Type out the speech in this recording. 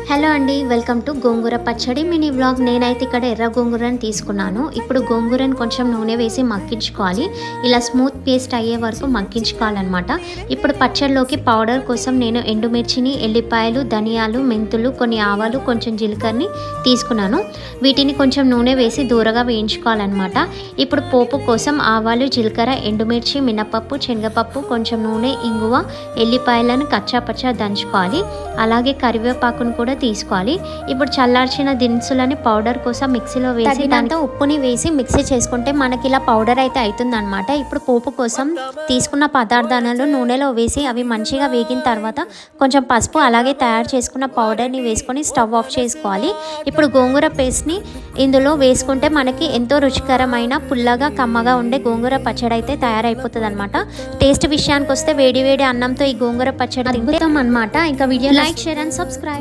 Hello అండి, welcome to గోంగూర పచ్చడి mini vlog. నేనైతే ఇక్కడ ఎర్ర గోంగూరని తీసుకున్నాను. ఇప్పుడు గోంగూరని కొంచెం నూనె వేసి మగ్గించుకోవాలి. ఇలా స్మూత్ పేస్ట్ అయ్యే వరకు మగ్గించుకోవాలన్నమాట. ఇప్పుడు పచ్చడిలోకి పౌడర్ కోసం నేను ఎండుమిర్చిని, ఎల్లిపాయలు, ధనియాలు, మెంతులు, కొన్ని ఆవాలు, కొంచెం జీలకర్రని తీసుకున్నాను. వీటిని కొంచెం నూనె వేసి దూరగా వేయించుకోవాలన్నమాట. ఇప్పుడు పోపు కోసం ఆవాలు, జీలకర్ర, ఎండుమిర్చి, మినపప్పు, శనగపప్పు, కొంచెం నూనె, ఇంగువ, ఎల్లిపాయలను కచ్చాపచ్చా దంచుకోవాలి. అలాగే కరివేపాకును కూడా తీసుకోవాలి. ఇప్పుడు చల్లార్చిన దినుసులని పౌడర్ కోసం మిక్సీలో వేసి దాంతో ఉప్పుని వేసి మిక్సీ చేసుకుంటే మనకి ఇలా పౌడర్ అయితే అవుతుందన్నమాట. ఇప్పుడు పోపు కోసం తీసుకున్న పదార్థాలను నూనెలో వేసి అవి మంచిగా వేగిన తర్వాత కొంచెం పసుపు, అలాగే తయారు చేసుకున్న పౌడర్ని వేసుకొని స్టవ్ ఆఫ్ చేసుకోవాలి. ఇప్పుడు గోంగూర పేస్ట్ని ఇందులో వేసుకుంటే మనకి ఎంతో రుచికరమైన, పుల్లగా, కమ్మగా ఉండే గోంగూర పచ్చడి అయితే తయారైపోతుంది అనమాట. టేస్ట్ విషయానికి వస్తే వేడి వేడి అన్నంతో ఈ గోంగూర పచ్చడి అద్భుతం అనమాట. ఇంకా video like, share and subscribe.